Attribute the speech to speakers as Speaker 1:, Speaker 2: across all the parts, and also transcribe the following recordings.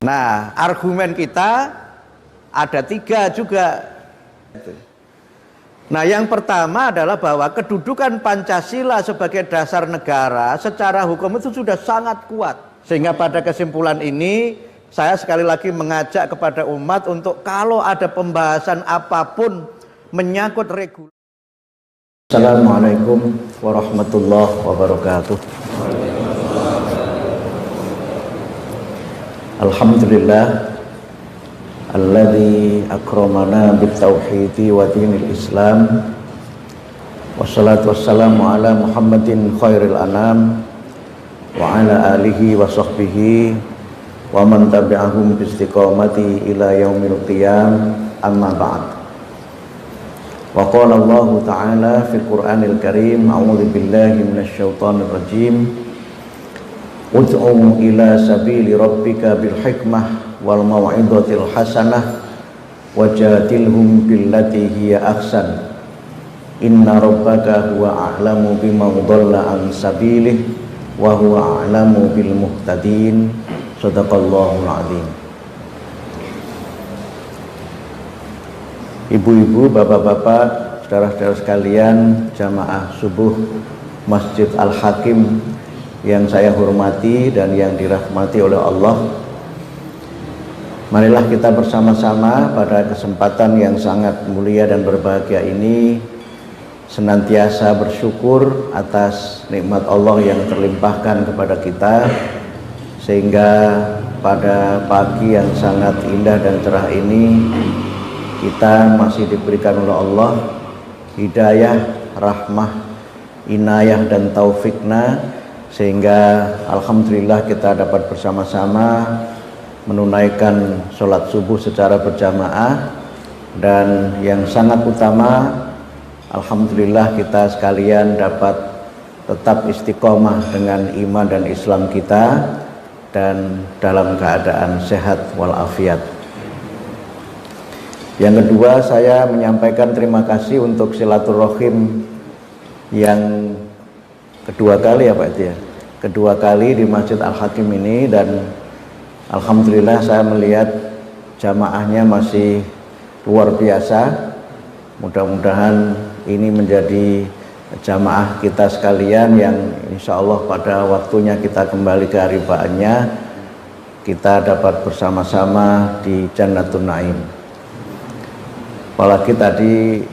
Speaker 1: Nah, argumen kita ada 3 juga. Nah, yang pertama adalah bahwa kedudukan Pancasila sebagai dasar negara secara hukum itu sudah sangat kuat. Sehingga pada kesimpulan ini, saya sekali lagi mengajak kepada umat untuk kalau ada pembahasan apapun menyangkut regulasi. Assalamualaikum warahmatullahi wabarakatuh. Alhamdulillah alladzi akramana bitauhidi wa dinil Islam. Wassalatu wassalamu ala Muhammadin khairil anam wa ala alihi wa sahbihi wa man tabi'ahum bi istiqamati ila yaumil qiyam. Amma ba'd. Wa qala Allah ta'ala fil Qur'anil Karim, a'udzu billahi minasyaitonir rajim. Ud'u ila sabili rabbika bil hikmah wal mau'izatil hasanah wajadilhum billati hiya ahsan. Inna rabbaka huwa a'lamu biman dhalla an sabilih wa huwa a'lamu bil muhtadin. Shadaqallahul azim. Ibu-ibu, bapak-bapak, saudara-saudara sekalian, jamaah subuh Masjid Al-Hakim yang saya hormati dan yang dirahmati oleh Allah. Marilah kita bersama-sama pada kesempatan yang sangat mulia dan berbahagia ini senantiasa bersyukur atas nikmat Allah yang terlimpahkan kepada kita, sehingga pada pagi yang sangat indah dan cerah ini kita masih diberikan oleh Allah hidayah, rahmah, inayah dan taufikna, sehingga alhamdulillah kita dapat bersama-sama menunaikan sholat subuh secara berjamaah. Dan yang sangat utama, alhamdulillah kita sekalian dapat tetap istiqomah dengan iman dan Islam kita dan dalam keadaan sehat walafiat. Yang kedua, saya menyampaikan terima kasih untuk silaturahim yang kedua kali ya Pak itu ya, kedua kali di Masjid Al-Hakim ini, dan alhamdulillah saya melihat jamaahnya masih luar biasa. Mudah-mudahan ini menjadi jamaah kita sekalian yang insya Allah pada waktunya kita kembali ke haribaannya kita dapat bersama-sama di Jannatun Naim. Apalagi tadi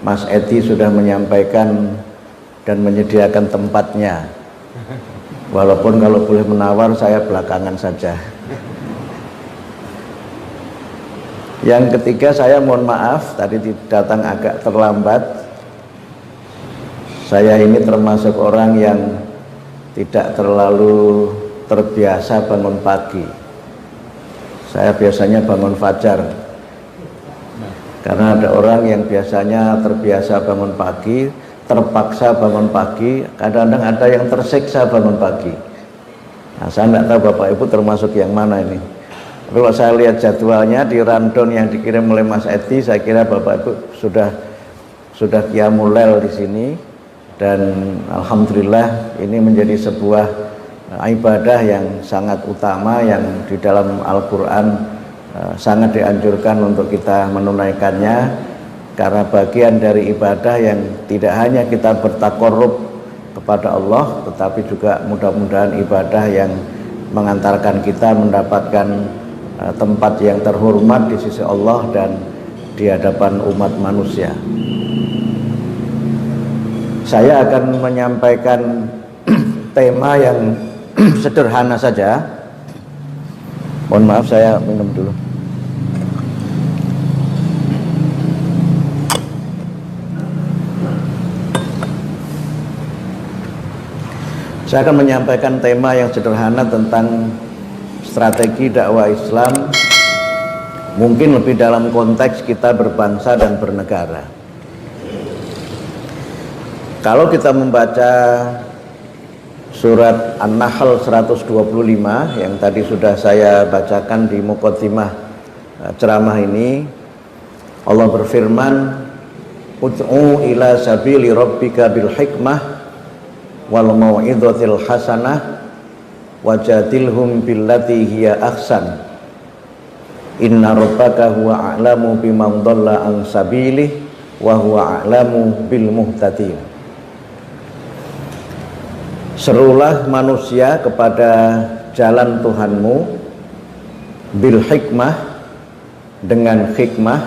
Speaker 1: Mas Edi sudah menyampaikan dan menyediakan tempatnya, walaupun kalau boleh menawar saya belakangan saja. Yang ketiga, saya mohon maaf tadi datang agak terlambat. Saya ini termasuk orang yang tidak terlalu terbiasa bangun pagi. Saya biasanya bangun fajar, karena ada orang yang biasanya terbiasa bangun pagi, terpaksa bangun pagi, kadang-kadang ada yang tersiksa bangun pagi. Nah, saya tidak tahu Bapak Ibu termasuk yang mana ini. Kalau saya lihat jadwalnya di rundown yang dikirim oleh Mas Edi, saya kira Bapak Ibu sudah qiyamul lail di sini, dan alhamdulillah ini menjadi sebuah ibadah yang sangat utama yang di dalam Al-Quran sangat dianjurkan untuk kita menunaikannya. Karena bagian dari ibadah yang tidak hanya kita bertakarrub kepada Allah, tetapi juga mudah-mudahan ibadah yang mengantarkan kita mendapatkan tempat yang terhormat di sisi Allah dan di hadapan umat manusia. Saya akan menyampaikan tema yang sederhana saja. Mohon maaf, saya minum dulu. Saya akan menyampaikan tema yang sederhana tentang strategi dakwah Islam, mungkin lebih dalam konteks kita berbangsa dan bernegara. Kalau kita membaca surat An-Nahl 125 yang tadi sudah saya bacakan di muqaddimah ceramah ini, Allah berfirman, ud'u ila sabili rabbika bil hikmah wal mau'izatil hasanah wajadilhum billati hiya ahsan Inna rabbaka huwa a'lamu biman dhalla an sabilih wa huwa a'lamu bil muhtadin. Serulah manusia kepada jalan Tuhanmu bil hikmah, dengan hikmah,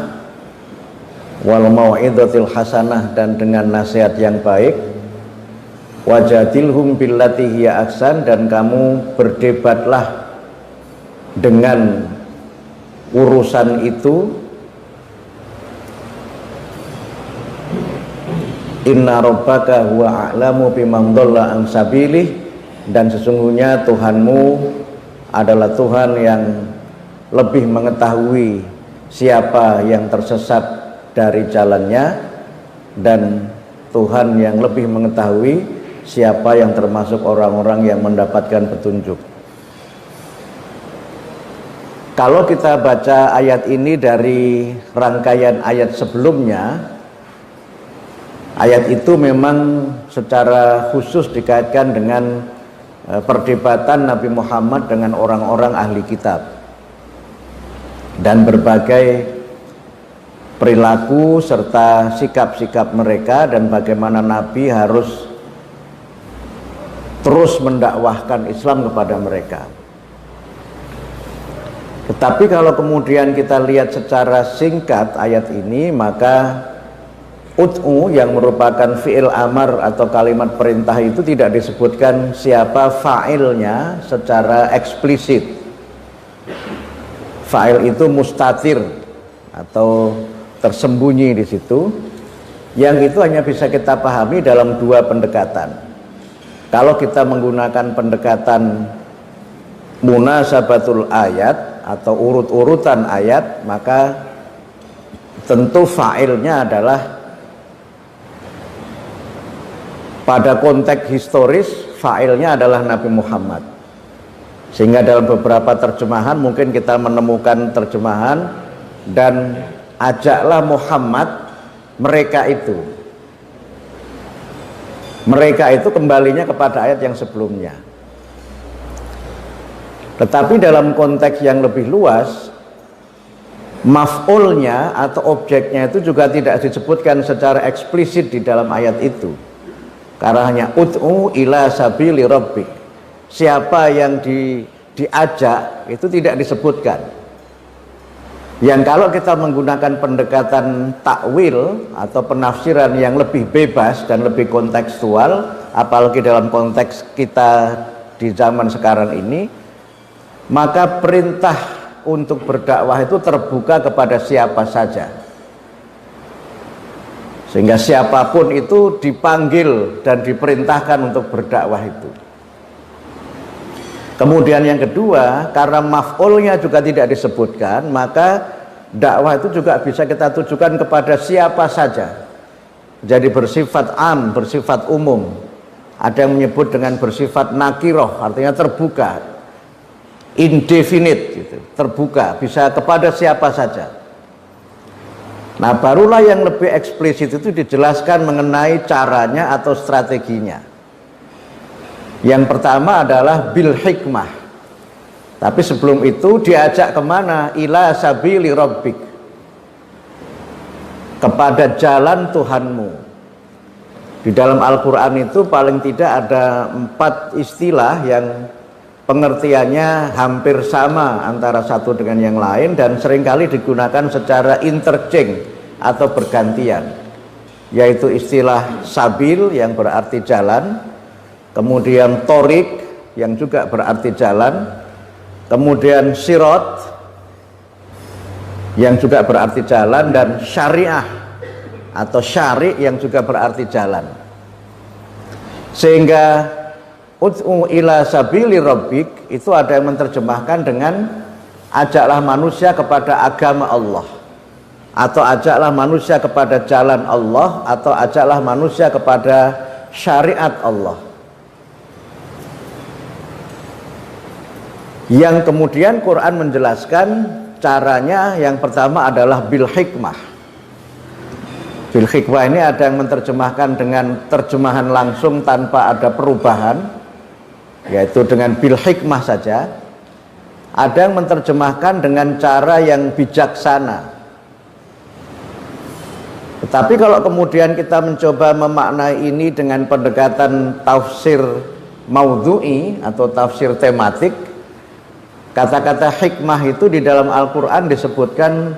Speaker 1: wal mau'izatil hasanah, dan dengan nasihat yang baik, wajadilhum billati hiya ahsan, dan kamu berdebatlah dengan urusan itu. Inna rabbaka huwa a'lamu biman dhalla an sabilih, dan sesungguhnya Tuhanmu adalah Tuhan yang lebih mengetahui siapa yang tersesat dari jalannya, dan Tuhan yang lebih mengetahui siapa yang termasuk orang-orang yang mendapatkan petunjuk. Kalau kita baca ayat ini dari rangkaian ayat sebelumnya, ayat itu memang secara khusus dikaitkan dengan perdebatan Nabi Muhammad dengan orang-orang ahli kitab dan berbagai perilaku serta sikap-sikap mereka, dan bagaimana Nabi harus terus mendakwahkan Islam kepada mereka. Tetapi kalau kemudian kita lihat secara singkat ayat ini, maka ud'u yang merupakan fi'il amar atau kalimat perintah itu tidak disebutkan siapa fa'ilnya secara eksplisit. Fa'il itu mustatir atau tersembunyi di situ, yang itu hanya bisa kita pahami dalam dua pendekatan. Kalau kita menggunakan pendekatan munasabatul ayat atau urut-urutan ayat, maka tentu fa'ilnya adalah pada konteks historis, fa'ilnya adalah Nabi Muhammad. Sehingga dalam beberapa terjemahan mungkin kita menemukan terjemahan dan ajaklah Muhammad mereka itu. Mereka itu kembalinya kepada ayat yang sebelumnya. Tetapi dalam konteks yang lebih luas, maf'ulnya atau objeknya itu juga tidak disebutkan secara eksplisit di dalam ayat itu. Karena hanya ud'u ila sabili rabbik, siapa yang diajak itu tidak disebutkan. Yang kalau kita menggunakan pendekatan takwil atau penafsiran yang lebih bebas dan lebih kontekstual, apalagi dalam konteks kita di zaman sekarang ini, maka perintah untuk berdakwah itu terbuka kepada siapa saja, sehingga siapapun itu dipanggil dan diperintahkan untuk berdakwah itu. Kemudian yang kedua, karena maf'ulnya juga tidak disebutkan, maka dakwah itu juga bisa kita tujukan kepada siapa saja. Jadi bersifat am, bersifat umum. Ada yang menyebut dengan bersifat nakiroh, artinya terbuka, indefinite gitu, terbuka, bisa kepada siapa saja. Nah, barulah yang lebih eksplisit itu dijelaskan mengenai caranya atau strateginya. Yang pertama adalah bil hikmah. Tapi sebelum itu diajak kemana? Ila sabili rabbik, kepada jalan Tuhanmu. Di dalam Al-Quran itu paling tidak ada 4 istilah yang pengertiannya hampir sama antara satu dengan yang lain, dan seringkali digunakan secara interchange atau bergantian, yaitu istilah sabil yang berarti jalan, kemudian torik yang juga berarti jalan, kemudian sirot yang juga berarti jalan, dan syariah atau syari yang juga berarti jalan. Sehingga ud'u ila sabili rabbik itu ada yang menerjemahkan dengan ajaklah manusia kepada agama Allah, atau ajaklah manusia kepada jalan Allah, atau ajaklah manusia kepada syariat Allah. Yang kemudian Quran menjelaskan caranya, yang pertama adalah bil hikmah. Bil hikmah ini ada yang menerjemahkan dengan terjemahan langsung tanpa ada perubahan, yaitu dengan bil hikmah saja. ada yang menerjemahkan dengan cara yang bijaksana. Tetapi kalau kemudian kita mencoba memaknai ini dengan pendekatan tafsir maudhu'i atau tafsir tematik, kata-kata hikmah itu di dalam Al-Quran disebutkan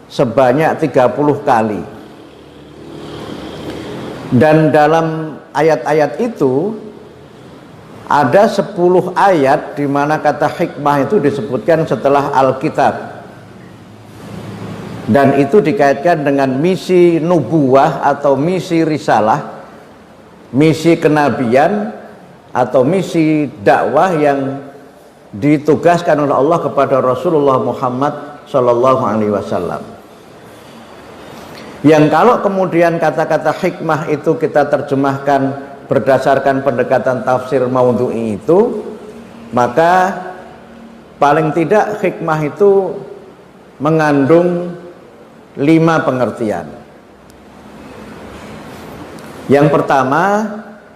Speaker 1: sebanyak 30 kali. Dan dalam ayat-ayat itu ada 10 ayat di mana kata hikmah itu disebutkan setelah Alkitab. Dan itu dikaitkan dengan misi nubuwah atau misi risalah, misi kenabian atau misi dakwah yang ditugaskan oleh Allah kepada Rasulullah Muhammad SAW. Yang kalau kemudian kata-kata hikmah itu kita terjemahkan berdasarkan pendekatan tafsir maudhu'i itu, maka paling tidak hikmah itu mengandung 5 pengertian. Yang pertama,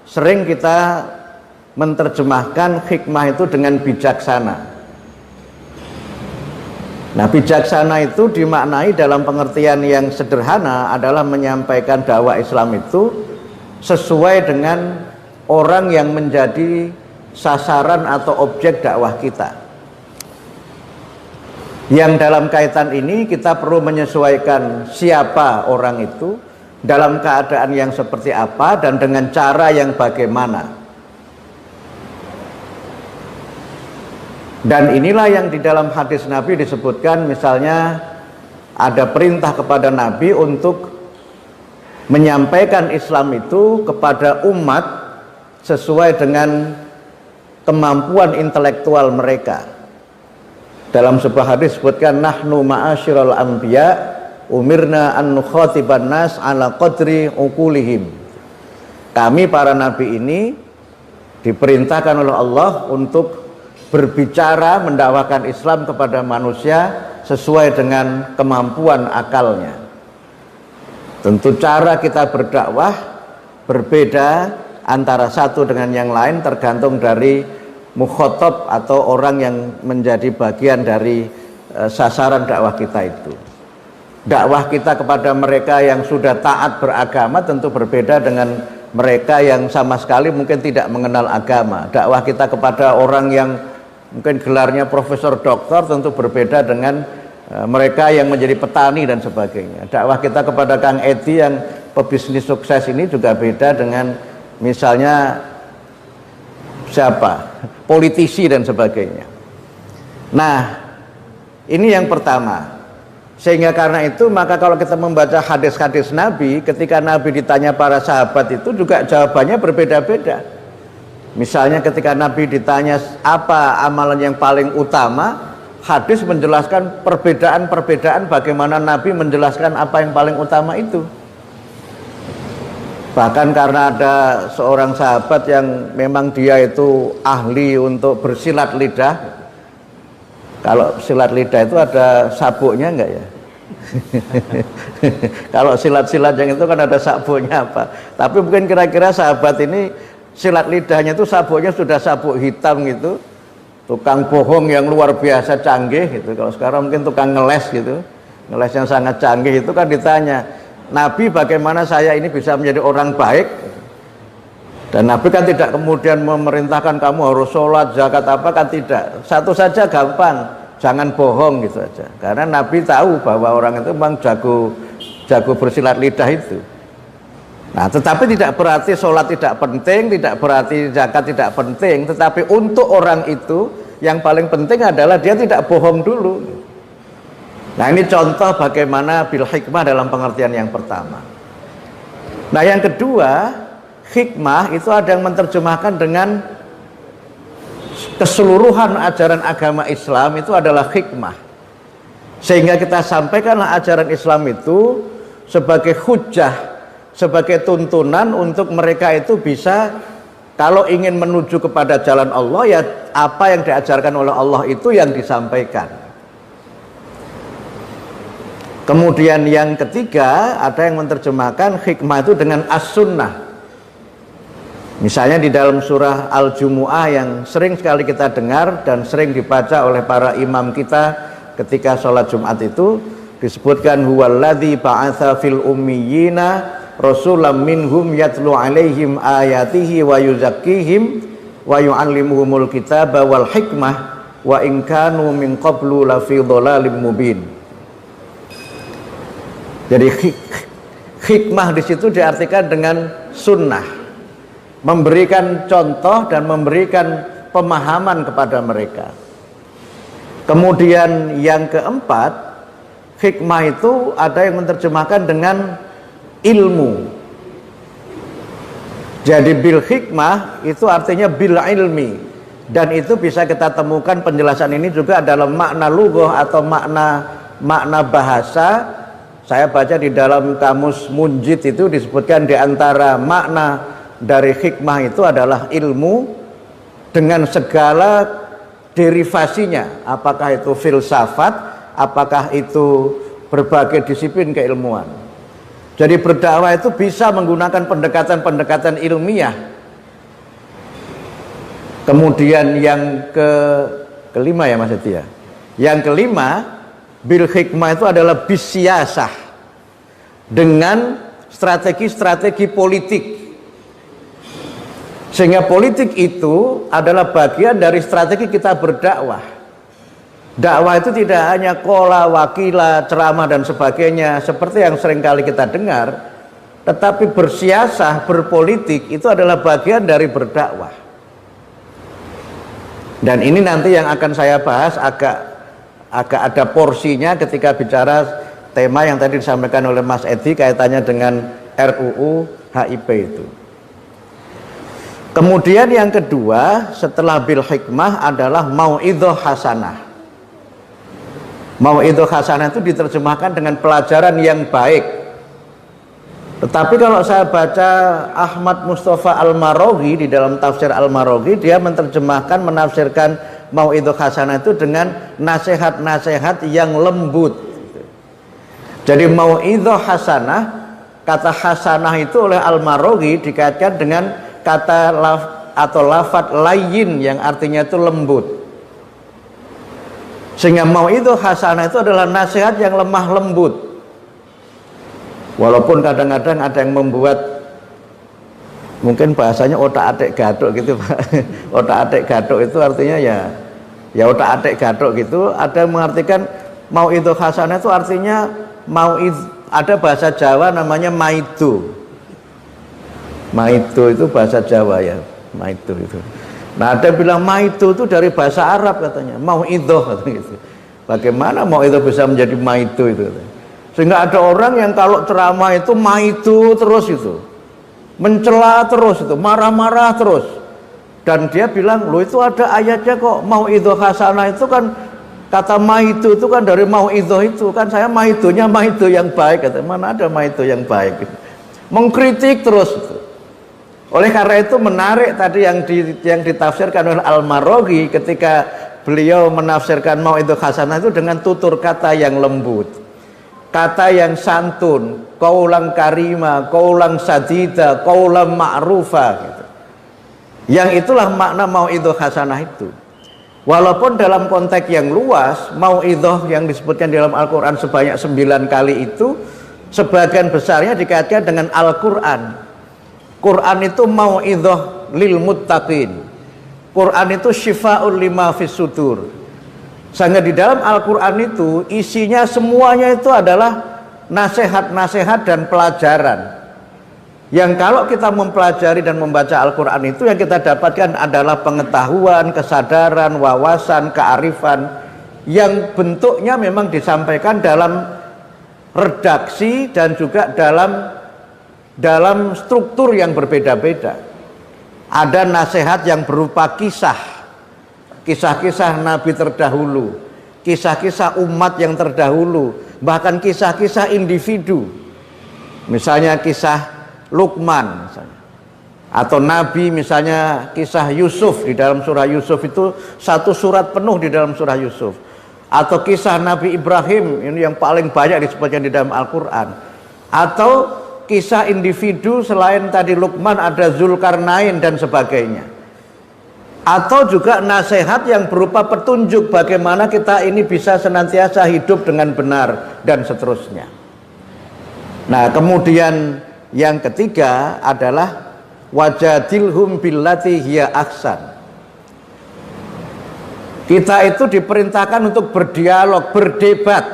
Speaker 1: sering kita menerjemahkan hikmah itu dengan bijaksana. Nah, bijaksana itu dimaknai dalam pengertian yang sederhana adalah menyampaikan dakwah Islam itu sesuai dengan orang yang menjadi sasaran atau objek dakwah kita. Yang dalam kaitan ini kita perlu menyesuaikan siapa orang itu, dalam keadaan yang seperti apa, dan dengan cara yang bagaimana. Dan inilah yang di dalam hadis Nabi disebutkan, misalnya ada perintah kepada Nabi untuk menyampaikan Islam itu kepada umat sesuai dengan kemampuan intelektual mereka. Dalam sebuah hadis disebutkan, nahnu ma'asyiral anbiya umirna an nukhatiban nas ala qadri uqulihim. Kami para nabi ini diperintahkan oleh Allah untuk berbicara mendakwakan Islam kepada manusia sesuai dengan kemampuan akalnya. Tentu cara kita berdakwah berbeda antara satu dengan yang lain tergantung dari mukhotob atau orang yang menjadi bagian dari sasaran dakwah kita itu. Dakwah kita kepada mereka yang sudah taat beragama tentu berbeda dengan mereka yang sama sekali mungkin tidak mengenal agama. Dakwah kita kepada orang yang mungkin gelarnya profesor doktor tentu berbeda dengan mereka yang menjadi petani dan sebagainya. Dakwah kita kepada Kang Edi yang pebisnis sukses ini juga beda dengan misalnya siapa? Politisi dan sebagainya. Nah, ini yang pertama. Sehingga karena itu maka kalau kita membaca hadis-hadis Nabi, ketika Nabi ditanya para sahabat itu juga jawabannya berbeda-beda. Misalnya ketika Nabi ditanya apa amalan yang paling utama, hadis menjelaskan perbedaan-perbedaan bagaimana Nabi menjelaskan apa yang paling utama itu. Bahkan karena ada seorang sahabat yang memang dia itu ahli untuk bersilat lidah. Kalau silat lidah itu ada sabuknya enggak ya? Kalau silat-silat yang itu kan ada sabuknya apa. Tapi mungkin kira-kira sahabat ini silat lidahnya itu sabuknya sudah sabuk hitam gitu. Tukang bohong yang luar biasa canggih gitu. Kalau sekarang mungkin tukang ngeles gitu. Ngeles yang sangat canggih itu kan ditanya, Nabi bagaimana saya ini bisa menjadi orang baik? Dan Nabi kan tidak kemudian memerintahkan kamu harus sholat, zakat apa, kan tidak. Satu saja gampang, jangan bohong gitu aja. Karena Nabi tahu bahwa orang itu memang jago bersilat lidah itu. Nah, tetapi tidak berarti sholat tidak penting, tidak berarti zakat tidak penting. Tetapi untuk orang itu yang paling penting adalah dia tidak bohong dulu. Nah, ini contoh bagaimana bil hikmah dalam pengertian yang pertama. Nah, yang kedua, hikmah itu ada yang menerjemahkan dengan keseluruhan ajaran agama Islam itu adalah hikmah. Sehingga kita sampaikanlah ajaran Islam itu sebagai hujjah, sebagai tuntunan untuk mereka itu bisa, kalau ingin menuju kepada jalan Allah, ya apa yang diajarkan oleh Allah itu yang disampaikan. Kemudian yang ketiga, ada yang menerjemahkan hikmah itu dengan as-sunnah. Misalnya di dalam surah Al-Jumu'ah yang sering sekali kita dengar dan sering dibaca oleh para imam kita ketika sholat Jumat itu disebutkan huwallazi ba'atsa fil ummiyina rasulam minhum yatlu alaihim ayatihi wa yuzakkihim wa yu'allimuhumul kitaba wal hikmah wa in kanu min qablu lafi dhalalim mubin. Jadi hikmah di situ diartikan dengan sunnah, memberikan contoh dan memberikan pemahaman kepada mereka. Kemudian yang keempat, hikmah itu ada yang menerjemahkan dengan ilmu. Jadi bil hikmah itu artinya bil ilmi, dan itu bisa kita temukan penjelasan ini juga dalam makna lughah atau makna bahasa. Saya baca di dalam kamus Munjid itu disebutkan di antara makna dari hikmah itu adalah ilmu dengan segala derivasinya, apakah itu filsafat, apakah itu berbagai disiplin keilmuan. Jadi berdakwah itu bisa menggunakan pendekatan-pendekatan ilmiah. Kemudian yang kelima ya Mas Setia. Yang kelima, bil hikmah itu adalah bisyasah, dengan strategi-strategi politik. Sehingga politik itu adalah bagian dari strategi kita berdakwah. Dakwah itu tidak hanya qola, wakila, ceramah dan sebagainya seperti yang sering kali kita dengar, tetapi bersiasah, berpolitik itu adalah bagian dari berdakwah. Dan ini nanti yang akan saya bahas agak ada porsinya ketika bicara tema yang tadi disampaikan oleh Mas Edi kaitannya dengan RUU HIP itu. Kemudian yang kedua setelah bil hikmah adalah mau'idhah hasanah. Mau'idhah hasanah itu diterjemahkan dengan pelajaran yang baik. Tetapi kalau saya baca Ahmad Mustafa Al-Maraghi di dalam tafsir Al-Maraghi, dia menerjemahkan, menafsirkan mau'idhah hasanah itu dengan nasihat-nasihat yang lembut. Jadi mau'idhah hasanah, kata hasanah itu oleh Al-Maraghi dikaitkan dengan kata atau lafadz layyin yang artinya itu lembut. Sehingga mau'idhah hasanah itu adalah nasihat yang lemah lembut. Walaupun kadang-kadang ada yang membuat mungkin bahasanya otak-atik gaduk gitu Pak. Otak-atik gaduk itu artinya ya otak-atik gaduk gitu. Ada yang mengartikan mau'idhah hasanah itu artinya ada bahasa Jawa namanya maitu. Maitu itu bahasa Jawa ya, maitu itu. Nah ada yang bilang maitu itu dari bahasa Arab katanya, mau'idhah katanya gitu. Bagaimana mau'idhah bisa menjadi maitu itu? Sehingga ada orang yang kalau ceramah itu maitu terus itu, mencela terus itu, marah-marah terus. Dan dia bilang, loh itu ada ayatnya kok, mau'idhah hasanah itu kan, kata maitu itu kan dari mau'idhah itu kan, saya maitunya maitu yang baik. Kata, mana ada maitu yang baik? Mengkritik terus itu. Oleh karena itu menarik tadi yang ditafsirkan oleh Al-Maraghi ketika beliau menafsirkan mau'idhah hasanah itu dengan tutur kata yang lembut, kata yang santun, qaulan karima, qaulan sadida, qaulan ma'rufa gitu. Yang itulah makna mau'idhah hasanah itu. Walaupun dalam konteks yang luas, mau'idhah yang disebutkan di dalam Al-Quran sebanyak 9 kali itu sebagian besarnya dikaitkan dengan Al-Quran. Quran itu mau'idhah lil muttaqin. Quran itu syifa'ul lima fis sudur. Sehingga di dalam Al-Quran itu isinya semuanya itu adalah nasihat-nasihat dan pelajaran. Yang kalau kita mempelajari dan membaca Al-Quran itu yang kita dapatkan adalah pengetahuan, kesadaran, wawasan, kearifan yang bentuknya memang disampaikan dalam redaksi dan juga dalam struktur yang berbeda-beda. Ada nasihat yang berupa kisah-kisah Nabi terdahulu, kisah-kisah umat yang terdahulu, bahkan kisah-kisah individu. Misalnya kisah Luqman misalnya. Atau Nabi misalnya kisah Yusuf di dalam surah Yusuf itu satu surat penuh di dalam surah Yusuf. Atau kisah Nabi Ibrahim ini yang paling banyak disebutkan di dalam Al-Quran. Atau kisah individu selain tadi Luqman ada Zulkarnain dan sebagainya. Atau juga nasihat yang berupa petunjuk bagaimana kita ini bisa senantiasa hidup dengan benar dan seterusnya. Nah, kemudian yang ketiga adalah wajadilhum billati hiya ahsan. Kita itu diperintahkan untuk berdialog, berdebat.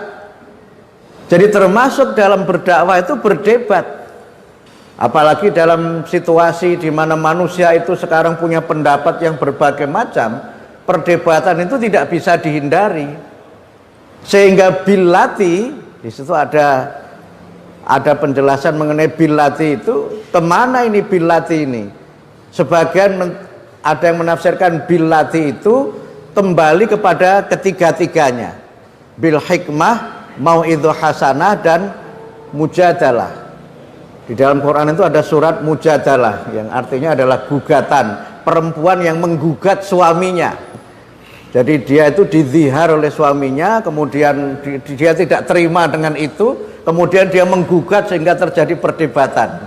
Speaker 1: Jadi termasuk dalam berdakwah itu berdebat. Apalagi dalam situasi di mana manusia itu sekarang punya pendapat yang berbagai macam, perdebatan itu tidak bisa dihindari. Sehingga billati, di situ ada penjelasan mengenai billati itu, kemana ini billati ini? Sebagian ada yang menafsirkan billati itu kembali kepada ketiga-tiganya, bil hikmah, mau'idhah hasanah, dan mujadalah. Di dalam Quran itu ada surat mujadalah yang artinya adalah gugatan, perempuan yang menggugat suaminya. Jadi dia itu dizihar oleh suaminya, kemudian dia tidak terima dengan itu, kemudian dia menggugat sehingga terjadi perdebatan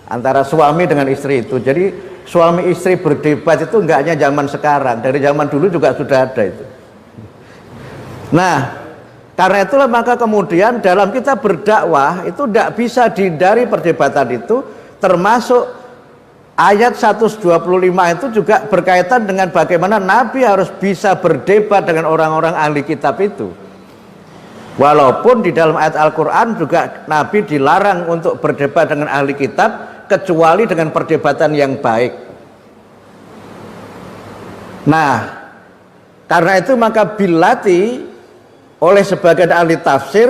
Speaker 1: antara suami dengan istri itu. Jadi suami istri berdebat itu enggak hanya zaman sekarang, dari zaman dulu juga sudah ada itu. Nah, karena itulah maka kemudian dalam kita berdakwah itu tidak bisa dihindari perdebatan itu, termasuk ayat 125 itu juga berkaitan dengan bagaimana Nabi harus bisa berdebat dengan orang-orang ahli kitab itu. Walaupun di dalam ayat Al-Quran juga Nabi dilarang untuk berdebat dengan ahli kitab kecuali dengan perdebatan yang baik. Nah, karena itu maka billati oleh sebagian ahli tafsir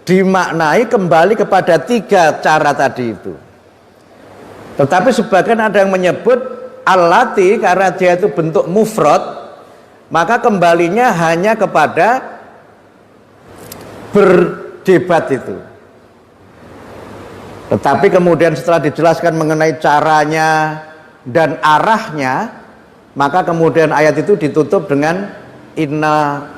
Speaker 1: dimaknai kembali kepada tiga cara tadi itu. Tetapi sebagian ada yang menyebut allati karena dia itu bentuk mufrad, maka kembalinya hanya kepada berdebat itu. Tetapi kemudian setelah dijelaskan mengenai caranya dan arahnya, maka kemudian ayat itu ditutup dengan inna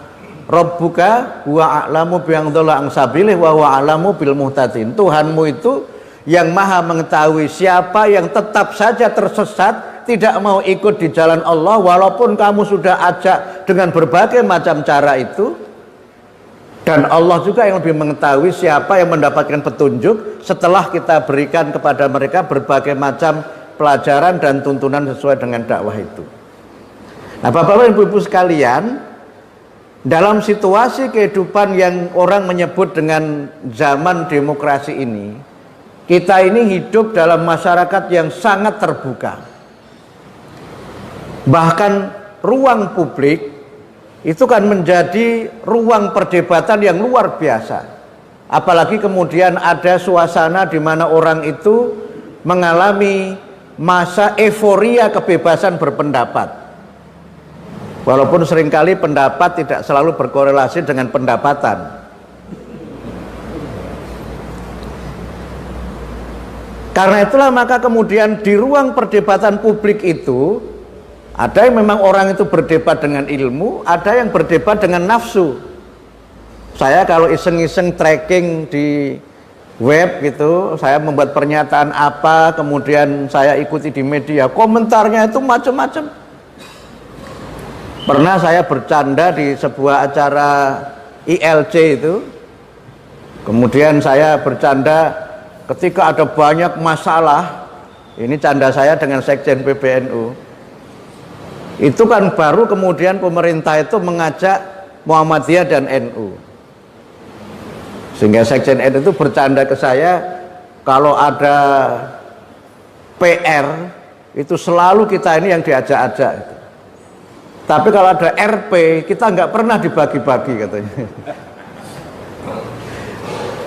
Speaker 1: Rabbuka huwa a'lamu bi'ang dhalla an sabilihi wa huwa a'lamu bil muhtadin. Tuhanmu itu yang maha mengetahui siapa yang tetap saja tersesat, tidak mau ikut di jalan Allah walaupun kamu sudah ajak dengan berbagai macam cara itu. Dan Allah juga yang lebih mengetahui siapa yang mendapatkan petunjuk setelah kita berikan kepada mereka berbagai macam pelajaran dan tuntunan sesuai dengan dakwah itu. Nah, Bapak-Bapak, Ibu-ibu sekalian, dalam situasi kehidupan yang orang menyebut dengan zaman demokrasi ini, kita ini hidup dalam masyarakat yang sangat terbuka. Bahkan ruang publik itu kan menjadi ruang perdebatan yang luar biasa. Apalagi kemudian ada suasana di mana orang itu mengalami masa euforia kebebasan berpendapat. Walaupun seringkali pendapat tidak selalu berkorelasi dengan pendapatan. Karena itulah maka kemudian di ruang perdebatan publik itu ada yang memang orang itu berdebat dengan ilmu, ada yang berdebat dengan nafsu. Saya kalau iseng-iseng tracking di web gitu, saya membuat pernyataan apa, kemudian saya ikuti di media, komentarnya itu macam-macam. Pernah saya bercanda di sebuah acara ILC itu, kemudian saya bercanda ketika ada banyak masalah, ini canda saya dengan Sekjen PBNU, itu kan baru kemudian pemerintah itu mengajak Muhammadiyah dan NU, sehingga Sekjen NU itu bercanda ke saya, kalau ada PR itu selalu kita ini yang diajak-ajak. Tapi kalau ada RP, kita nggak pernah dibagi-bagi katanya.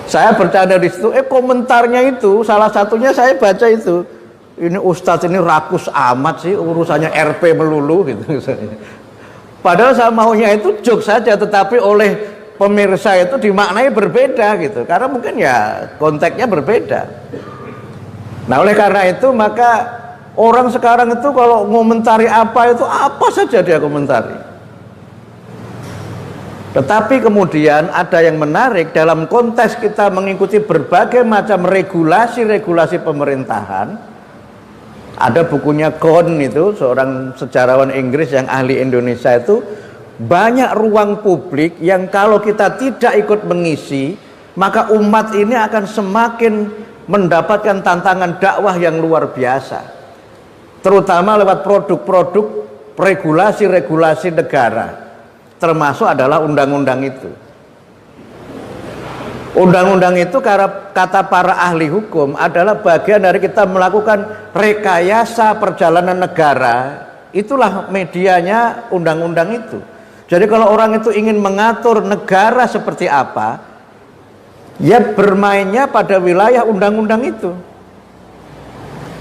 Speaker 1: Saya bercanda di situ, komentarnya itu, salah satunya saya baca itu, ini Ustadz ini rakus amat sih, urusannya RP melulu gitu. Padahal saya maunya itu jokes saja, tetapi oleh pemirsa itu dimaknai berbeda gitu, karena mungkin ya konteksnya berbeda. Nah, oleh karena itu maka orang sekarang itu kalau ngomentari apa itu apa saja dia komentari. Tetapi kemudian ada yang menarik dalam konteks kita mengikuti berbagai macam regulasi-regulasi pemerintahan. Ada bukunya Kohn, itu seorang sejarawan Inggris yang ahli Indonesia, itu banyak ruang publik yang kalau kita tidak ikut mengisi, maka umat ini akan semakin mendapatkan tantangan dakwah yang luar biasa, terutama lewat produk-produk regulasi-regulasi negara, termasuk adalah undang-undang itu. Undang-undang itu kata para ahli hukum adalah bagian dari kita melakukan rekayasa perjalanan negara. Itulah medianya undang-undang itu. Jadi kalau orang itu ingin mengatur negara seperti apa, ya bermainnya pada wilayah undang-undang itu.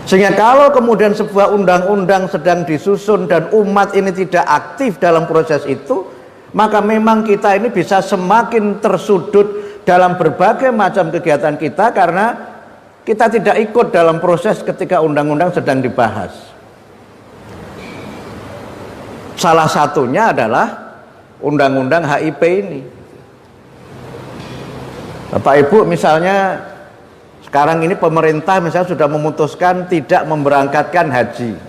Speaker 1: Sehingga kalau kemudian sebuah undang-undang sedang disusun dan umat ini tidak aktif dalam proses itu, maka memang kita ini bisa semakin tersudut dalam berbagai macam kegiatan kita karena kita tidak ikut dalam proses ketika undang-undang sedang dibahas. Salah satunya adalah undang-undang HIP ini. Bapak Ibu, misalnya sekarang ini pemerintah misalnya sudah memutuskan tidak memberangkatkan haji.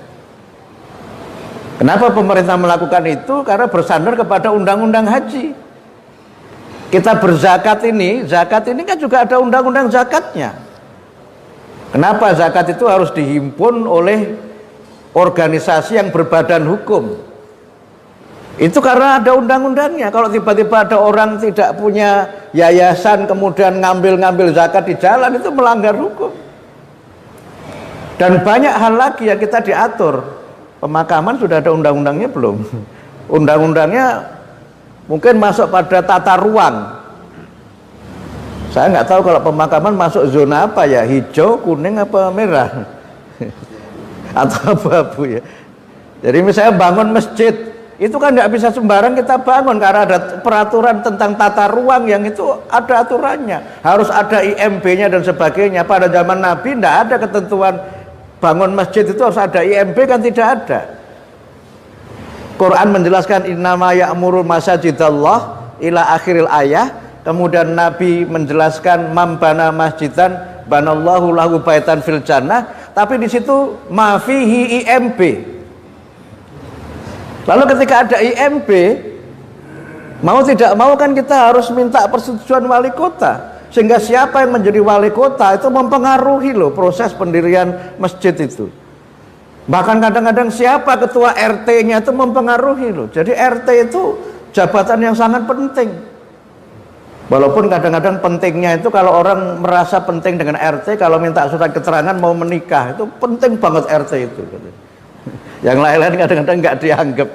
Speaker 1: Kenapa pemerintah melakukan itu? Karena bersandar kepada undang-undang haji. Kita berzakat ini, zakat ini kan juga ada undang-undang zakatnya. Kenapa zakat itu harus dihimpun oleh organisasi yang berbadan hukum? Itu karena ada undang-undangnya. Kalau tiba-tiba ada orang tidak punya yayasan kemudian ngambil-ngambil zakat di jalan, itu melanggar hukum. Dan banyak hal lagi yang kita diatur. Pemakaman sudah ada undang-undangnya belum? Undang-undangnya mungkin masuk pada tata ruang. Saya nggak tahu kalau pemakaman masuk zona apa ya, hijau, kuning, apa merah atau abu-abu ya. Jadi misalnya bangun masjid, itu kan nggak bisa sembarang kita bangun karena ada peraturan tentang tata ruang yang itu ada aturannya. Harus ada IMB-nya dan sebagainya. Pada zaman Nabi nggak ada ketentuan bangun masjid itu harus ada IMB, kan tidak ada. Quran menjelaskan innama ya'muru masajidallah ila akhiril ayah. Kemudian Nabi menjelaskan mambana masjidan banallahu lahu baitan fil jannah, tapi di situ ma fihi IMB. Lalu ketika ada IMB, mau tidak mau kan kita harus minta persetujuan wali kota. Sehingga siapa yang menjadi wali kota itu mempengaruhi loh proses pendirian masjid itu. Bahkan kadang-kadang siapa ketua RT-nya itu mempengaruhi loh. Jadi RT itu jabatan yang sangat penting. Walaupun kadang-kadang pentingnya itu kalau orang merasa penting dengan RT, kalau minta surat keterangan mau menikah, itu penting banget RT itu. Yang lain-lain kadang-kadang nggak dianggap.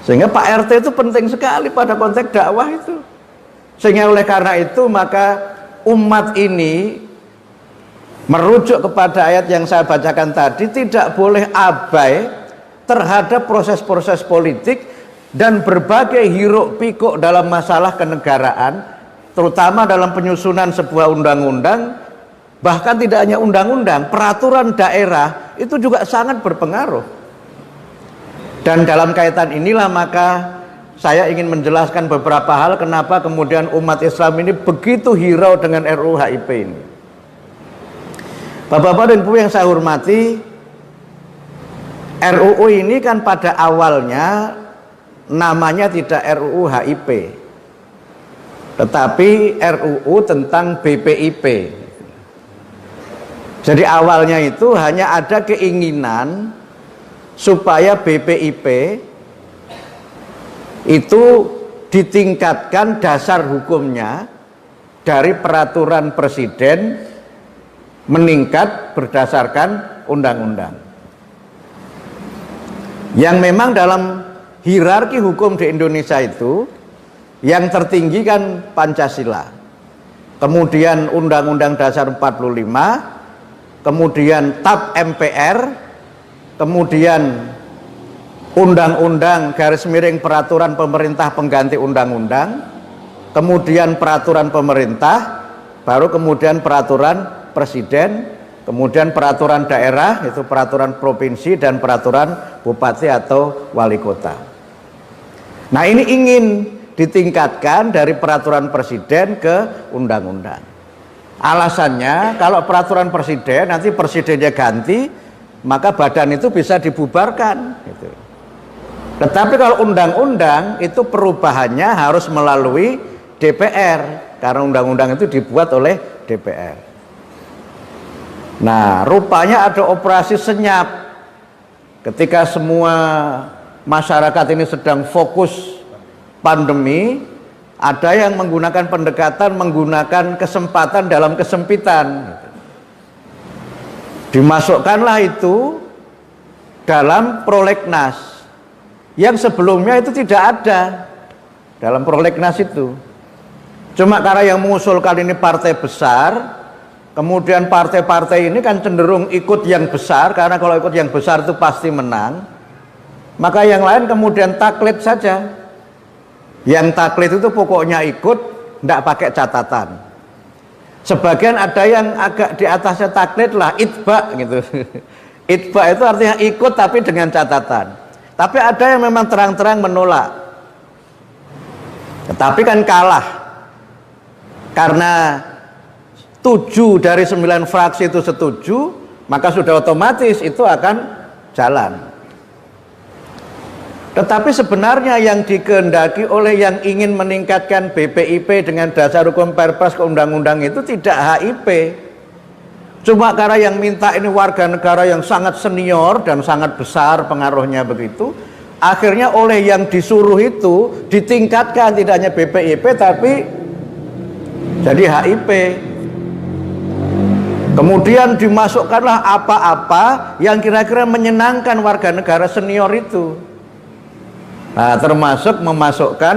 Speaker 1: Sehingga Pak RT itu penting sekali pada konteks dakwah itu. Sehingga oleh karena itu maka umat ini merujuk kepada ayat yang saya bacakan tadi, tidak boleh abai terhadap proses-proses politik dan berbagai hiruk pikuk dalam masalah kenegaraan, terutama dalam penyusunan sebuah undang-undang. Bahkan tidak hanya undang-undang, peraturan daerah itu juga sangat berpengaruh. Dan dalam kaitan inilah maka saya ingin menjelaskan beberapa hal kenapa kemudian umat Islam ini begitu hirau dengan RUU HIP ini. Bapak-bapak dan Ibu yang saya hormati, RUU ini kan pada awalnya namanya tidak RUU HIP, tetapi RUU tentang BPIP. Jadi awalnya itu hanya ada keinginan supaya BPIP itu ditingkatkan dasar hukumnya dari peraturan presiden meningkat berdasarkan undang-undang. Yang memang dalam hierarki hukum di Indonesia itu yang tertinggi kan Pancasila, kemudian Undang-Undang Dasar 45, kemudian TAP MPR, kemudian Undang-Undang / Peraturan Pemerintah Pengganti Undang-Undang, kemudian Peraturan Pemerintah, baru kemudian Peraturan Presiden, kemudian Peraturan Daerah, itu Peraturan Provinsi, dan Peraturan Bupati atau Wali Kota. Nah, ini ingin ditingkatkan dari peraturan presiden ke undang-undang. Alasannya kalau peraturan presiden nanti presidennya ganti, maka badan itu bisa dibubarkan gitu. Tetapi kalau undang-undang itu perubahannya harus melalui DPR, karena undang-undang itu dibuat oleh DPR. Nah, rupanya ada operasi senyap ketika semua masyarakat ini sedang fokus pandemi. Ada yang menggunakan pendekatan menggunakan kesempatan dalam kesempitan. Dimasukkanlah itu dalam prolegnas yang sebelumnya itu tidak ada dalam prolegnas itu. Cuma karena yang mengusulkan ini partai besar, kemudian partai-partai ini kan cenderung ikut yang besar, karena kalau ikut yang besar itu pasti menang. Maka yang lain kemudian taklid saja. Yang taklid itu pokoknya ikut, tidak pakai catatan. Sebagian ada yang agak di atasnya taklid lah, itba gitu. Itba itu artinya ikut tapi dengan catatan. Tapi ada yang memang terang-terang menolak. Tetapi kan kalah. Karena 7 dari 9 fraksi itu setuju, maka sudah otomatis itu akan jalan. Tetapi sebenarnya yang dikehendaki oleh yang ingin meningkatkan BPIP dengan dasar hukum Perpres ke undang-undang itu tidak HIP. Cuma karena yang minta ini warga negara yang sangat senior dan sangat besar pengaruhnya begitu, akhirnya oleh yang disuruh itu ditingkatkan tidak hanya BPIP tapi jadi HIP. Kemudian dimasukkanlah apa-apa yang kira-kira menyenangkan warga negara senior itu. Nah, termasuk memasukkan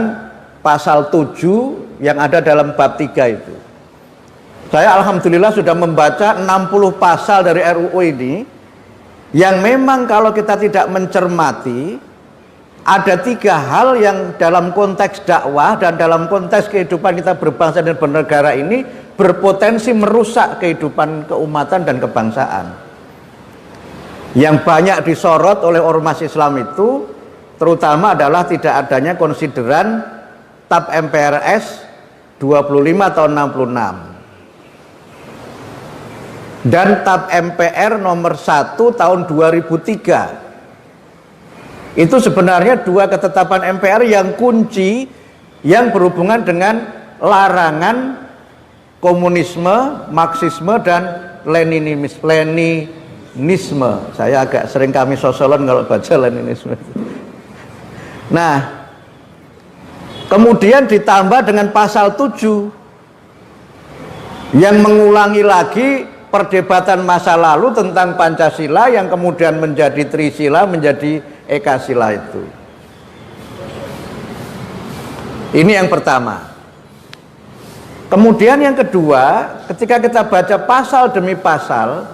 Speaker 1: pasal 7 yang ada dalam bab 3 itu. Saya alhamdulillah sudah membaca 60 pasal dari RUU ini yang memang kalau kita tidak mencermati ada 3 hal yang dalam konteks dakwah dan dalam konteks kehidupan kita berbangsa dan bernegara ini berpotensi merusak kehidupan keumatan dan kebangsaan. Yang banyak disorot oleh ormas Islam itu terutama adalah tidak adanya konsideran TAP MPRS 25 tahun 66 dan TAP MPR nomor 1 tahun 2003. Itu sebenarnya 2 ketetapan MPR yang kunci yang berhubungan dengan larangan komunisme, marxisme dan leninisme. Saya agak sering kami sosolan kalau baca leninisme. Nah, kemudian ditambah dengan pasal 7 yang mengulangi lagi perdebatan masa lalu tentang Pancasila yang kemudian menjadi Trisila, menjadi Ekasila itu. Ini yang pertama. Kemudian yang kedua, ketika kita baca pasal demi pasal,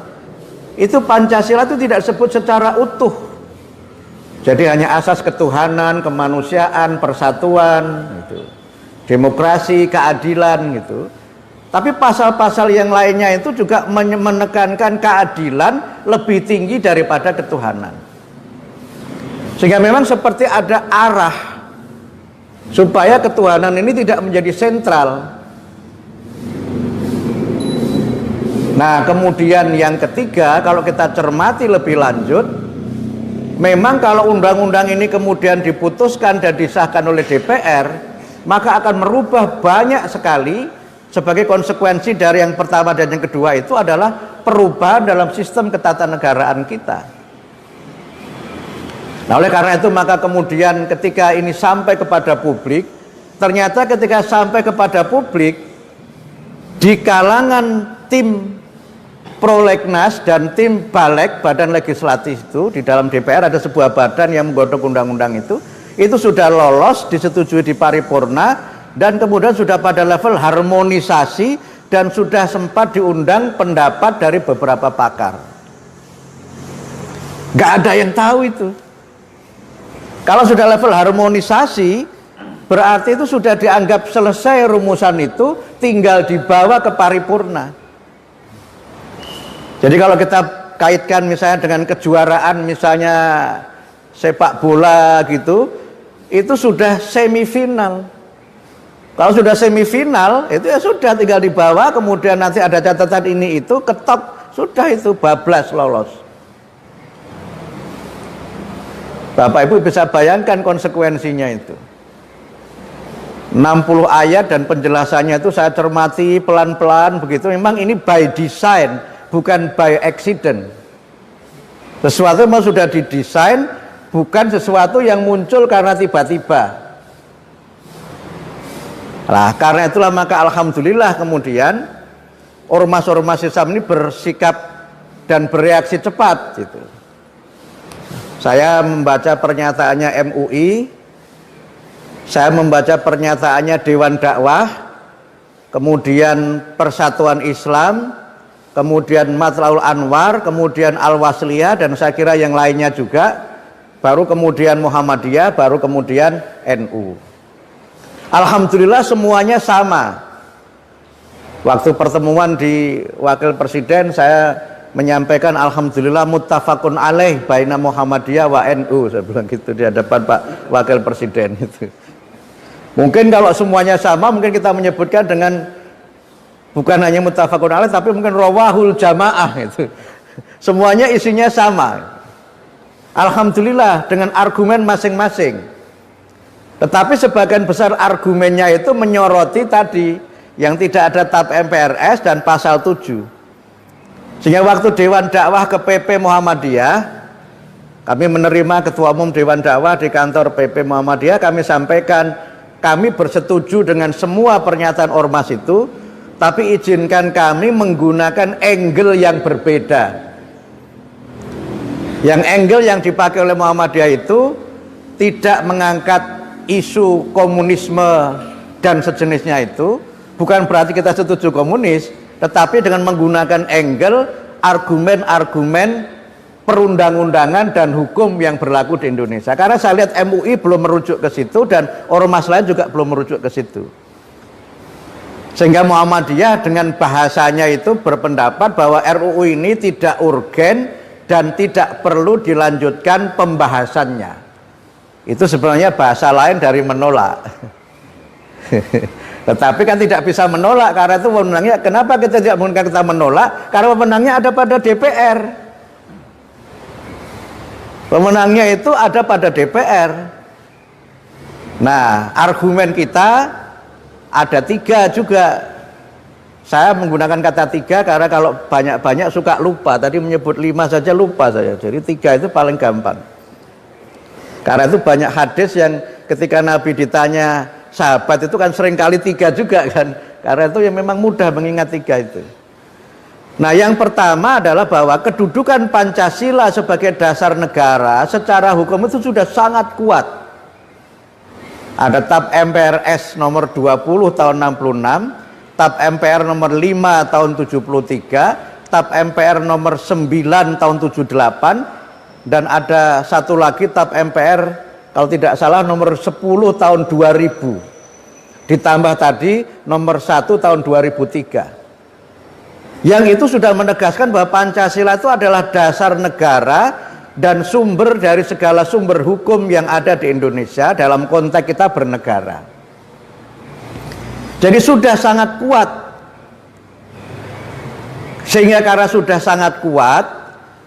Speaker 1: itu Pancasila itu tidak disebut secara utuh. Jadi hanya asas ketuhanan, kemanusiaan, persatuan, gitu. Demokrasi, keadilan gitu. Tapi pasal-pasal yang lainnya itu juga menekankan keadilan lebih tinggi daripada ketuhanan. Sehingga memang seperti ada arah supaya ketuhanan ini tidak menjadi sentral. Nah, kemudian yang ketiga, kalau kita cermati lebih lanjut, memang kalau undang-undang ini kemudian diputuskan dan disahkan oleh DPR, maka akan merubah banyak sekali. Sebagai konsekuensi dari yang pertama dan yang kedua itu adalah perubahan dalam sistem ketatanegaraan kita. Nah, oleh karena itu maka kemudian ketika ini sampai kepada publik, ternyata ketika sampai kepada publik di kalangan tim prolegnas dan tim balek badan legislatif itu di dalam DPR ada sebuah badan yang menggodok undang-undang itu sudah lolos disetujui di paripurna dan kemudian sudah pada level harmonisasi dan sudah sempat diundang pendapat dari beberapa pakar. Gak ada yang tahu itu. Kalau sudah level harmonisasi berarti itu sudah dianggap selesai rumusan itu, tinggal dibawa ke paripurna. Jadi kalau kita kaitkan misalnya dengan kejuaraan misalnya sepak bola gitu, itu sudah semifinal. Kalau sudah semifinal itu ya sudah tinggal dibawa, kemudian nanti ada catatan ini itu ketok, sudah itu bablas lolos. Bapak Ibu bisa bayangkan konsekuensinya itu. 60 ayat dan penjelasannya itu saya cermati pelan-pelan begitu. Memang ini by design, bukan by accident. Sesuatu memang sudah didesain, bukan sesuatu yang muncul karena tiba-tiba. Nah, karena itulah maka alhamdulillah kemudian ormas-ormas Islam ini bersikap dan bereaksi cepat gitu. Saya membaca pernyataannya MUI, saya membaca pernyataannya Dewan Dakwah, kemudian Persatuan Islam, kemudian Matlaul Anwar, kemudian Al-Wasliyah, dan saya kira yang lainnya juga, baru kemudian Muhammadiyah, baru kemudian NU. Alhamdulillah semuanya sama. Waktu pertemuan di Wakil Presiden saya menyampaikan alhamdulillah muttafaqun alaih baina Muhammadiyah wa NU, saya bilang gitu di hadapan Pak Wakil Presiden itu. Mungkin kalau semuanya sama mungkin kita menyebutkan dengan bukan hanya muttafaqun alaih tapi mungkin rawahul jamaah itu. Semuanya isinya sama. Alhamdulillah dengan argumen masing-masing. Tetapi sebagian besar argumennya itu menyoroti tadi yang tidak ada TAP MPRS dan pasal 7. Sehingga waktu Dewan Dakwah ke PP Muhammadiyah, kami menerima Ketua Umum Dewan Dakwah di kantor PP Muhammadiyah, kami sampaikan kami bersetuju dengan semua pernyataan ormas itu, tapi izinkan kami menggunakan angle yang berbeda. Yang angle yang dipakai oleh Muhammadiyah itu tidak mengangkat isu komunisme dan sejenisnya itu, bukan berarti kita setuju komunis, tetapi dengan menggunakan angle argumen-argumen perundang-undangan dan hukum yang berlaku di Indonesia. Karena saya lihat MUI belum merujuk ke situ dan ormas lain juga belum merujuk ke situ. Sehingga Muhammadiyah dengan bahasanya itu berpendapat bahwa RUU ini tidak urgen dan tidak perlu dilanjutkan pembahasannya. Itu sebenarnya bahasa lain dari menolak. Tetapi kan tidak bisa menolak karena itu wewenangnya. Kenapa kita tidak mungkin kita menolak? Karena wewenangnya ada pada DPR. Wewenangnya itu ada pada DPR. Nah, argumen kita ada 3 juga. Saya menggunakan kata 3 karena kalau banyak-banyak suka lupa. Tadi menyebut 5 saja lupa saya. Jadi 3 itu paling gampang. Karena itu banyak hadis yang ketika Nabi ditanya sahabat itu kan seringkali 3 juga kan. Karena itu yang memang mudah mengingat 3 itu. Nah, yang pertama adalah bahwa kedudukan Pancasila sebagai dasar negara secara hukum itu sudah sangat kuat. Ada TAP MPRS nomor 20 tahun 66, TAP MPR nomor 5 tahun 73, TAP MPR nomor 9 tahun 78, dan ada satu lagi TAP MPR kalau tidak salah nomor 10 tahun 2000, ditambah tadi nomor 1 tahun 2003, yang itu sudah menegaskan bahwa Pancasila itu adalah dasar negara dan sumber dari segala sumber hukum yang ada di Indonesia dalam konteks kita bernegara. Jadi sudah sangat kuat. Sehingga karena sudah sangat kuat,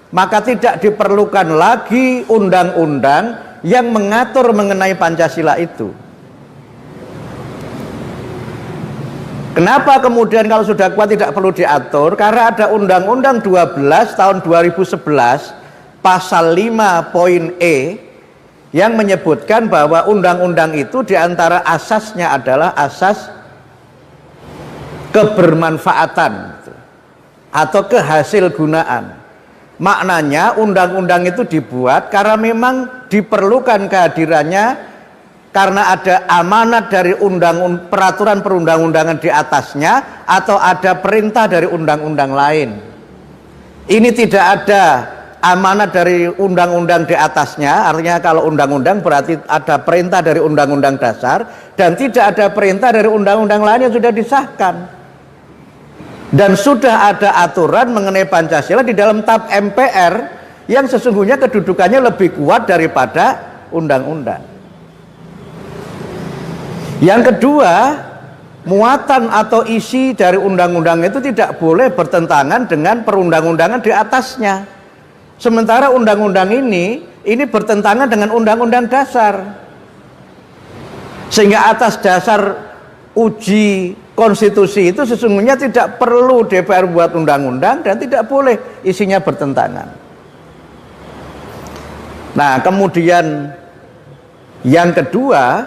Speaker 1: maka tidak diperlukan lagi undang-undang yang mengatur mengenai Pancasila itu. Kenapa kemudian kalau sudah kuat tidak perlu diatur? Karena ada Undang-Undang 12 tahun 2011 pasal 5 poin E yang menyebutkan bahwa undang-undang itu diantara asasnya adalah asas kebermanfaatan atau kehasil gunaan. Maknanya undang-undang itu dibuat karena memang diperlukan kehadirannya karena ada amanat dari peraturan perundang-undangan di atasnya atau ada perintah dari undang-undang lain. Ini tidak ada amanat dari undang-undang di atasnya, artinya kalau undang-undang berarti ada perintah dari undang-undang dasar, dan tidak ada perintah dari undang-undang lain yang sudah disahkan. Dan sudah ada aturan mengenai Pancasila di dalam TAP MPR yang sesungguhnya kedudukannya lebih kuat daripada undang-undang. Yang kedua, muatan atau isi dari undang-undang itu tidak boleh bertentangan dengan perundang-undangan di atasnya. Sementara undang-undang ini bertentangan dengan undang-undang dasar. Sehingga atas dasar uji konstitusi itu sesungguhnya tidak perlu DPR buat undang-undang dan tidak boleh isinya bertentangan. Nah, kemudian yang kedua,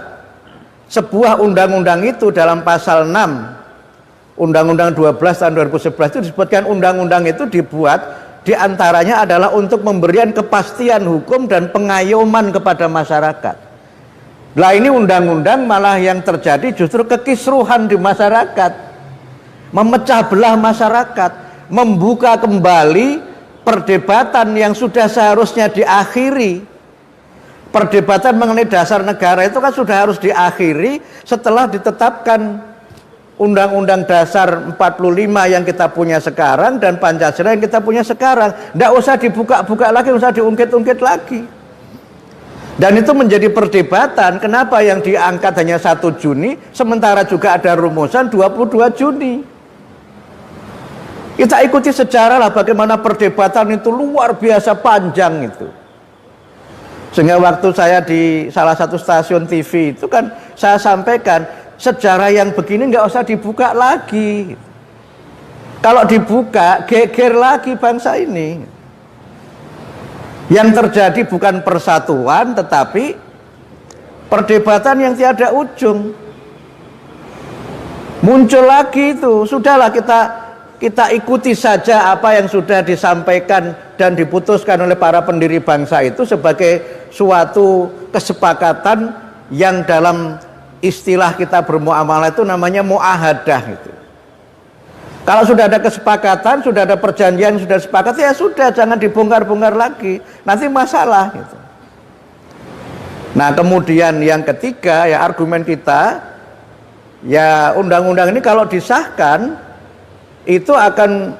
Speaker 1: sebuah undang-undang itu dalam pasal 6 Undang-Undang 12 tahun 2011 itu disebutkan undang-undang itu dibuat diantaranya adalah untuk memberikan kepastian hukum dan pengayoman kepada masyarakat. Lah ini undang-undang malah yang terjadi justru kekisruhan di masyarakat, memecah belah masyarakat, membuka kembali perdebatan yang sudah seharusnya diakhiri. Perdebatan mengenai dasar negara itu kan sudah harus diakhiri setelah ditetapkan Undang-Undang Dasar 45 yang kita punya sekarang dan Pancasila yang kita punya sekarang. Tidak usah dibuka-buka lagi, tidak usah diungkit-ungkit lagi. Dan itu menjadi perdebatan, kenapa yang diangkat hanya 1 Juni sementara juga ada rumusan 22 Juni. Kita ikuti sejarah lah bagaimana perdebatan itu luar biasa panjang itu. Sehingga waktu saya di salah satu stasiun TV itu kan saya sampaikan sejarah yang begini nggak usah dibuka lagi. Kalau dibuka geger lagi bangsa ini. Yang terjadi bukan persatuan tetapi perdebatan yang tiada ujung. Muncul lagi itu, sudahlah kita ikuti saja apa yang sudah disampaikan dan diputuskan oleh para pendiri bangsa itu sebagai suatu kesepakatan yang dalam istilah kita bermuamalah itu namanya muahadah itu. Kalau sudah ada kesepakatan, sudah ada perjanjian, sudah sepakat, ya sudah, jangan dibongkar-bongkar lagi, nanti masalah gitu. Nah, kemudian yang ketiga ya argumen kita, ya undang-undang ini kalau disahkan itu akan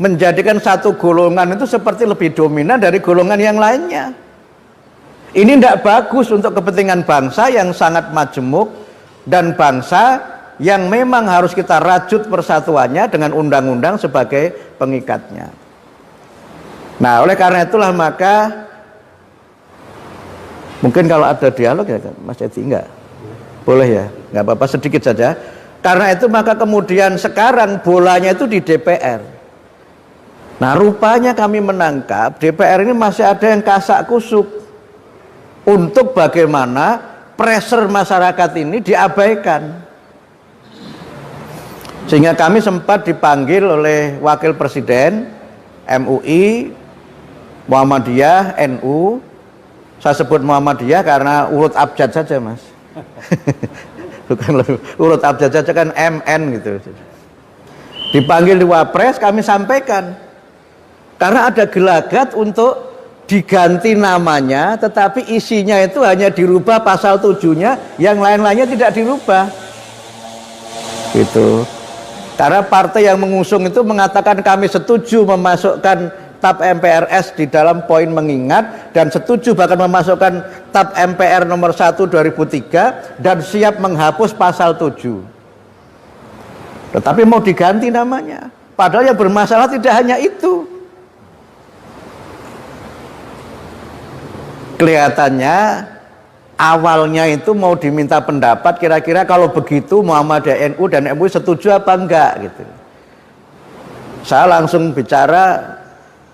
Speaker 1: menjadikan satu golongan itu seperti lebih dominan dari golongan yang lainnya. Ini tidak bagus untuk kepentingan bangsa yang sangat majemuk dan bangsa yang memang harus kita rajut persatuannya dengan undang-undang sebagai pengikatnya. Nah, oleh karena itulah maka mungkin kalau ada dialog ya Mas Edi, enggak? Boleh ya? Enggak apa-apa, sedikit saja. Karena itu maka kemudian sekarang bolanya itu di DPR. Nah, rupanya kami menangkap DPR ini masih ada yang kasak kusuk untuk bagaimana pressure masyarakat ini diabaikan. Sehingga kami sempat dipanggil oleh Wakil Presiden MUI, Muhammadiyah, NU. Saya sebut Muhammadiyah karena urut abjad saja, Mas. Bukan urut abjad saja kan MN gitu. Dipanggil di Wapres, kami sampaikan karena ada gelagat untuk diganti namanya, tetapi isinya itu hanya dirubah pasal 7-nya, yang lain-lainnya tidak dirubah. Gitu. Karena partai yang mengusung itu mengatakan kami setuju memasukkan TAP MPRS di dalam poin mengingat dan setuju bahkan memasukkan TAP MPR nomor 1 2003 dan siap menghapus pasal 7. Tetapi mau diganti namanya. Padahal yang bermasalah tidak hanya itu. Kelihatannya awalnya itu mau diminta pendapat kira-kira kalau begitu Muhammadiyah, NU dan MUI setuju apa enggak gitu. Saya langsung bicara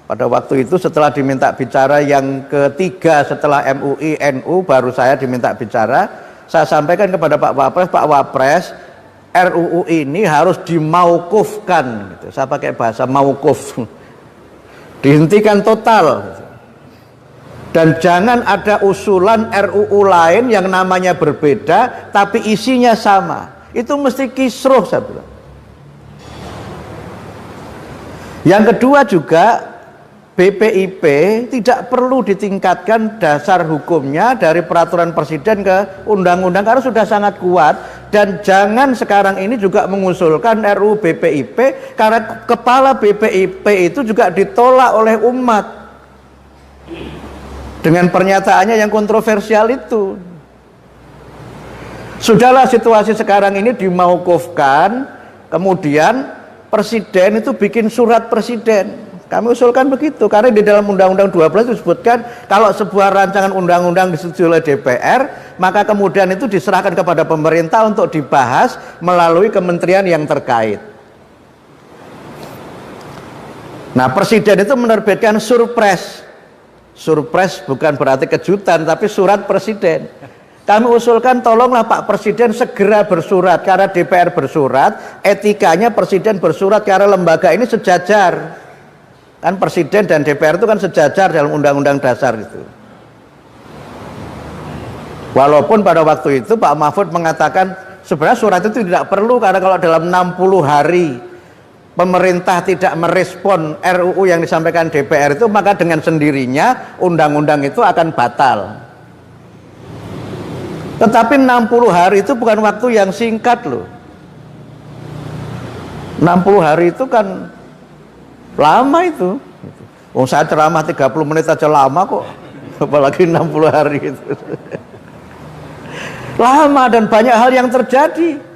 Speaker 1: pada waktu itu setelah diminta bicara yang ketiga setelah MUI, NU baru saya diminta bicara. Saya sampaikan kepada Pak Wapres, RUU ini harus dimaukufkan gitu. Saya pakai bahasa maukuf. Dihentikan total gitu. Dan jangan ada usulan RUU lain yang namanya berbeda tapi isinya sama. Itu mesti kisruh, saya bilang. Yang kedua juga BPIP tidak perlu ditingkatkan dasar hukumnya dari peraturan presiden ke undang-undang karena sudah sangat kuat. Dan jangan sekarang ini juga mengusulkan RUU BPIP karena kepala BPIP itu juga ditolak oleh umat dengan pernyataannya yang kontroversial itu. Sudahlah, situasi sekarang ini dimauqufkan, kemudian presiden itu bikin surat presiden. Kami usulkan begitu, karena di dalam Undang-Undang 12 disebutkan kalau sebuah rancangan undang-undang disetujui oleh DPR, maka kemudian itu diserahkan kepada pemerintah untuk dibahas melalui kementerian yang terkait. Nah, presiden itu menerbitkan surpres. Surpres bukan berarti kejutan, tapi surat presiden. Kami usulkan tolonglah Pak Presiden segera bersurat, karena DPR bersurat, etikanya presiden bersurat, karena lembaga ini sejajar. Kan presiden dan DPR itu kan sejajar dalam undang-undang dasar itu. Walaupun pada waktu itu Pak Mahfud mengatakan sebenarnya surat itu tidak perlu, karena kalau dalam 60 hari pemerintah tidak merespon RUU yang disampaikan DPR itu, maka dengan sendirinya undang-undang itu akan batal. Tetapi 60 hari itu bukan waktu yang singkat loh. 60 hari itu kan lama itu. Saya ceramah 30 menit aja lama kok, apalagi 60 hari itu. Lama dan banyak hal yang terjadi.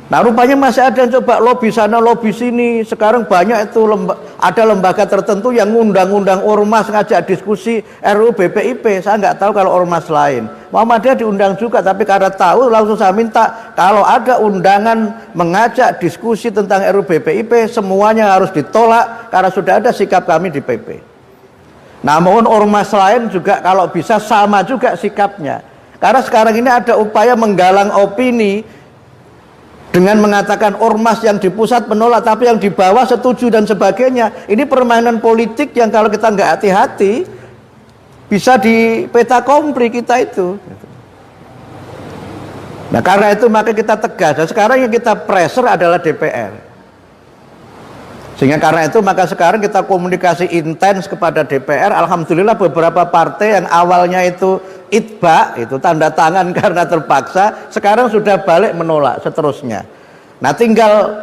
Speaker 1: Nah, rupanya masih ada yang coba lobby sana lobby sini. Sekarang banyak itu ada lembaga tertentu yang ngundang-undang ormas, ngajak diskusi RUU BPIP. Saya nggak tahu kalau ormas lain. Muhammadiyah diundang juga, tapi karena tahu langsung saya minta kalau ada undangan mengajak diskusi tentang RUU BPIP, semuanya harus ditolak karena sudah ada sikap kami di PP. Namun ormas lain juga kalau bisa sama juga sikapnya. Karena sekarang ini ada upaya menggalang opini dengan mengatakan ormas yang di pusat menolak, tapi yang di bawah setuju dan sebagainya. Ini permainan politik yang kalau kita nggak hati-hati bisa di peta kompli kita itu. Nah, karena itu maka kita tegas. Dan sekarang yang kita pressure adalah DPR. Sehingga karena itu maka sekarang kita komunikasi intens kepada DPR. Alhamdulillah beberapa partai yang awalnya itu itba, itu tanda tangan karena terpaksa, sekarang sudah balik menolak seterusnya. Nah, tinggal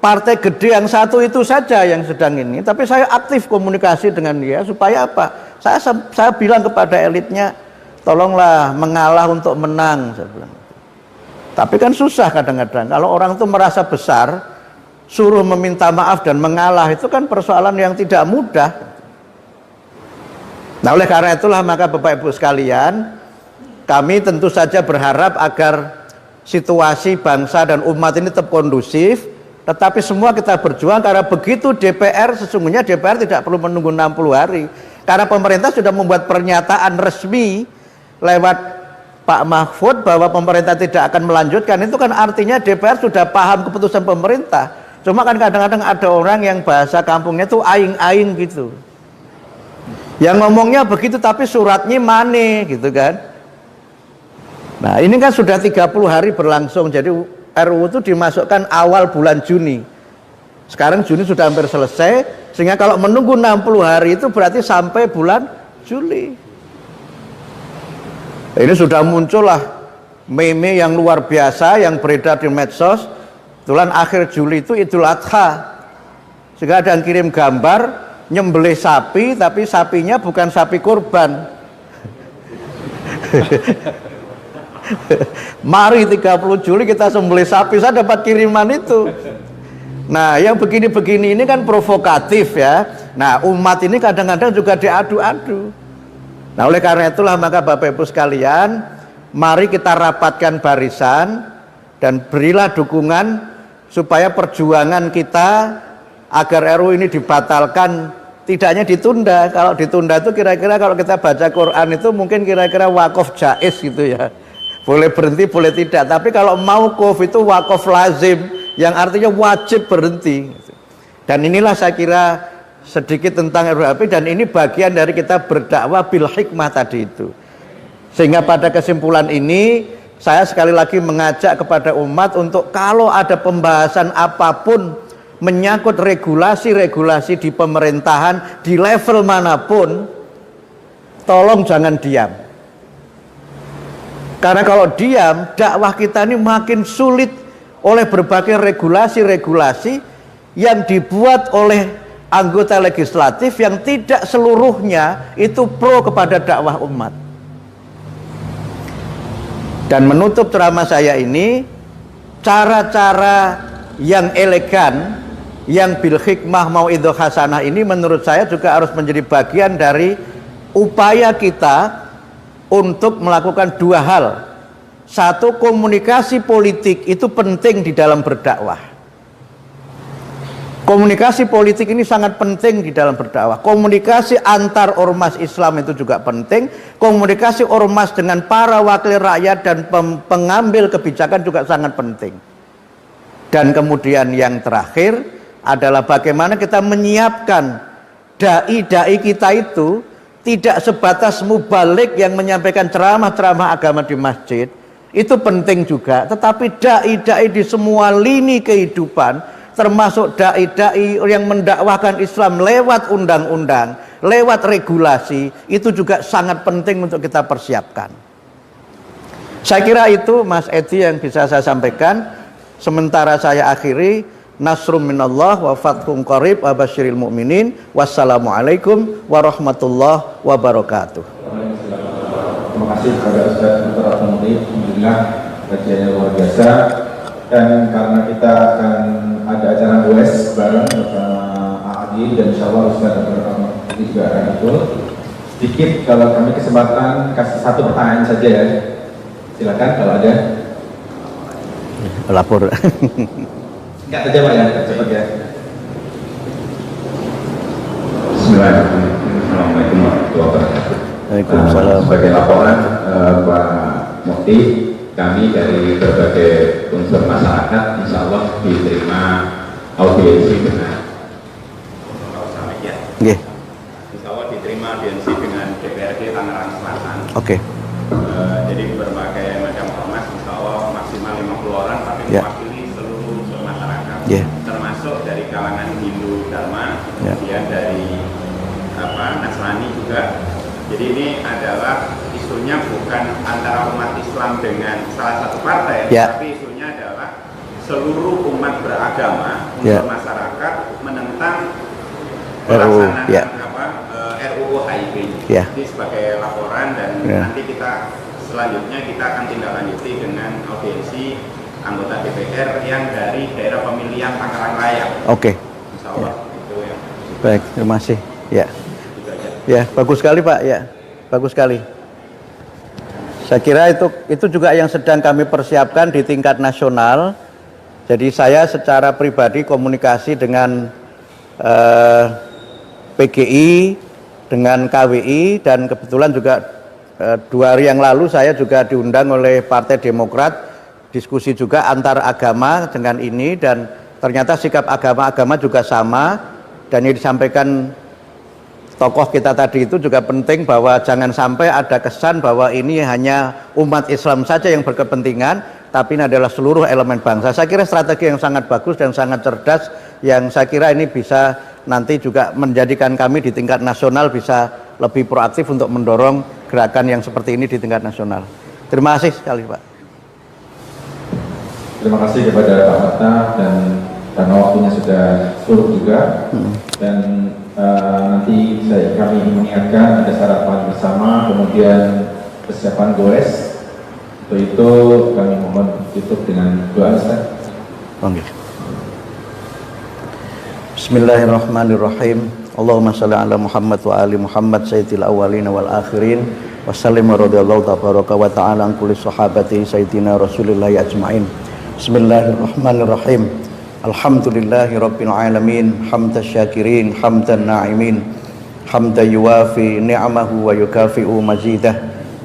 Speaker 1: partai gede yang satu itu saja yang sedang ini. Tapi saya aktif komunikasi dengan dia supaya apa? Saya bilang kepada elitnya, tolonglah mengalah untuk menang, saya bilang. Tapi kan susah kadang-kadang kalau orang itu merasa besar, suruh meminta maaf dan mengalah itu kan persoalan yang tidak mudah. Nah, oleh karena itulah maka Bapak Ibu sekalian, kami tentu saja berharap agar situasi bangsa dan umat ini tetap kondusif, tetapi semua kita berjuang karena begitu DPR, sesungguhnya DPR tidak perlu menunggu 60 hari. Karena pemerintah sudah membuat pernyataan resmi lewat Pak Mahfud bahwa pemerintah tidak akan melanjutkan, itu kan artinya DPR sudah paham keputusan pemerintah. Cuma kan kadang-kadang ada orang yang bahasa kampungnya tuh aing-aing gitu, yang ngomongnya begitu tapi suratnya mane gitu kan. Nah, ini kan sudah 30 hari berlangsung, jadi RUU itu dimasukkan awal bulan Juni. Sekarang Juni sudah hampir selesai, sehingga kalau menunggu 60 hari itu berarti sampai bulan Juli. Ini sudah muncullah meme yang luar biasa yang beredar di medsos. Kebetulan akhir Juli itu Idul Adha, sehingga ada yang kirim gambar nyembelih sapi, tapi sapinya bukan sapi kurban. Mari 30 Juli kita sembelih sapi, saya dapat kiriman itu. Nah, yang begini-begini ini kan provokatif ya. Nah, umat ini kadang-kadang juga diadu-adu. Nah, oleh karena itulah maka Bapak Ibu sekalian, mari kita rapatkan barisan dan berilah dukungan supaya perjuangan kita agar RUU ini dibatalkan, tidak hanya ditunda. Kalau ditunda itu kira-kira kalau kita baca Quran itu mungkin kira-kira wakaf jaiz gitu ya, boleh berhenti boleh tidak. Tapi kalau mauquf itu wakaf lazim, yang artinya wajib berhenti. Dan inilah saya kira sedikit tentang RUU, dan ini bagian dari kita berdakwah bil hikmah tadi itu. Sehingga pada kesimpulan ini saya sekali lagi mengajak kepada umat untuk kalau ada pembahasan apapun menyangkut regulasi-regulasi di pemerintahan di level manapun, tolong jangan diam. Karena kalau diam, dakwah kita ini makin sulit oleh berbagai regulasi-regulasi yang dibuat oleh anggota legislatif yang tidak seluruhnya itu pro kepada dakwah umat. Dan menutup ceramah saya ini, cara-cara yang elegan, yang bil hikmah mau'idhah hasanah ini menurut saya juga harus menjadi bagian dari upaya kita untuk melakukan dua hal. Satu, komunikasi politik itu penting di dalam berdakwah. Komunikasi politik ini sangat penting di dalam berdakwah. Komunikasi antar ormas Islam itu juga penting. Komunikasi ormas dengan para wakil rakyat dan pengambil kebijakan juga sangat penting. Dan kemudian yang terakhir adalah bagaimana kita menyiapkan dai-dai kita itu tidak sebatas mubalik yang menyampaikan ceramah-ceramah agama di masjid. Itu penting juga. Tetapi dai-dai di semua lini kehidupan, termasuk dai-dai yang mendakwahkan Islam lewat undang-undang, lewat regulasi, itu juga sangat penting untuk kita persiapkan. Saya kira itu Mas Edi yang bisa saya sampaikan. Sementara saya akhiri, nasrum minallah wa fathun qarib wa basyiril mu'minin. Wassalamualaikum warahmatullahi wabarakatuh.
Speaker 2: Terima kasih kepada Ustaz Dr. Al-Muti. Alhamdulillah kajiannya luar biasa. Dan karena kita akan ada acara goes bareng bersama Adi dan insya Allah Ustaz Dr. Al-Muti juga akan ikut. Sedikit kalau kami kesempatan kasih satu pertanyaan saja ya. Silakan kalau ada.
Speaker 1: Lapor.
Speaker 2: Enggak terjawab ya, cepat ya. Bismillahirrahmanirrahim. Assalamualaikum warahmatullahi wabarakatuh.
Speaker 1: Waalaikumsalam.
Speaker 2: Sebagai laporan Pak Mufti, kami dari berbagai unsur masyarakat insya Allah diterima audiensi dengan insya Allah diterima audiensi dengan DPRD Tangerang Selatan. Jadi berbagai macam ormas insya Allah maksimal 50 orang tapi mewakili seluruh unsur masyarakat, termasuk dari kalangan Hindu Dharma, kemudian dari Nasrani juga. Jadi ini adalah isunya bukan antara umat Islam dengan salah satu partai, tapi isunya adalah seluruh umat beragama, unsur masyarakat menentang pelaksanaan RUU HIP. Jadi sebagai laporan dan nanti kita selanjutnya kita akan tindak lanjuti dengan audiensi anggota DPR yang dari daerah pemilihan Tangerang Raya. Insya Allah itu ya.
Speaker 1: Baik, terima kasih. Ya, bagus sekali Pak. Ya, bagus sekali. Saya kira itu juga yang sedang kami persiapkan di tingkat nasional. Jadi saya secara pribadi komunikasi dengan PGI, dengan KWI, dan kebetulan juga 2 hari yang lalu saya juga diundang oleh Partai Demokrat, diskusi juga antar agama dengan ini, dan ternyata sikap agama-agama juga sama. Dan yang disampaikan tokoh kita tadi itu juga penting, bahwa jangan sampai ada kesan bahwa ini hanya umat Islam saja yang berkepentingan, tapi ini adalah seluruh elemen bangsa. Saya kira strategi yang sangat bagus dan sangat cerdas, yang saya kira ini bisa nanti juga menjadikan kami di tingkat nasional bisa lebih proaktif untuk mendorong gerakan yang seperti ini di tingkat nasional. Terima kasih sekali Pak.
Speaker 2: Terima kasih kepada Pak Mata, dan karena waktunya sudah surut juga, dan nanti kami mengingatkan ada sarapan bersama, kemudian persiapan goes. Untuk itu kami mohon tutup dengan doa Ustaz.
Speaker 1: Bismillahirrahmanirrahim. Allahumma shalli ala Muhammad wa ali Muhammad sayyidil awwalin wal akhirin wa sallim radhiyallahu tabaraka wa ta'ala an kulli sahabati sayyidina Rasulillah ajmain. Bismillahirrahmanirrahim. Alhamdulillahi rabbil alamin, hamdan syakirin, hamdan na'imin, hamdan yuwafi ni'amahu wa yukafi'u mazidah.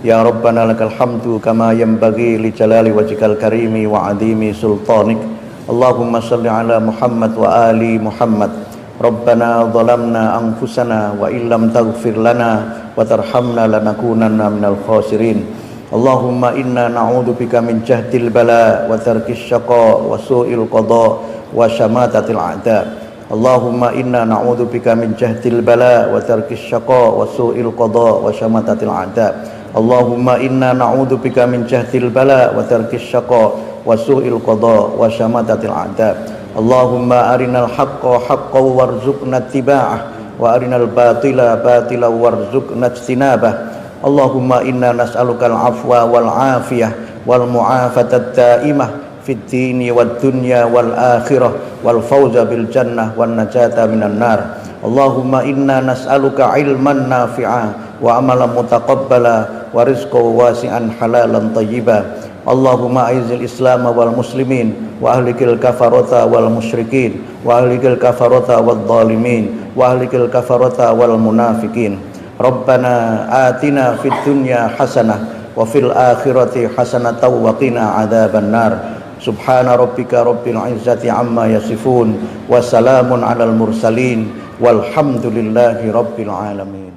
Speaker 1: Ya Rabbana lakal hamdu kama yanbaghi li jalali wajhikal karimi wa adimi sultanik. Allahumma salli ala Muhammad wa ali Muhammad. Rabbana zalamna anfusana wa illam taghfir lana wa tarhamna lanakunanna minal khasirin. Allahumma inna na'udzubika min jahdil bala wa tarkis syaqa wa su'il qada wa syamatatil a'da. Allahumma inna na'udzubika min jahdil bala wa tarkis syaqa wa su'il qada wa syamatatil a'da. Allahumma inna na'udzubika min jahdil bala wa tarkis syaqa wa su'il qada wa syamatatil a'da. Allahumma arinal haqqa haqqan warzuqna ittiba'ah wa arinal batila batilan warzuqna ijtinabah. Allahumma inna nas'alukal afwa wal afiyah والمعافاة الدائمة في الدين والدنيا والآخرة والفوز بالجنة والنجاة من النار. اللهم إنا نسألك علما نافعا وعملا متقبلا ورزقا واسعا حلالا طيبا. اللهم أعز الإسلام والمسلمين وأهلك الكفرة والمشركين وأهلك الكفرة والظالمين وأهلك الكفرة والمنافقين. ربنا آتنا في الدنيا حسنة وفي الآخرة حسنة وقنا عذاب النار. سبحان ربك رب العزة عما يصفون وسلام على المرسلين والحمد لله رب العالمين.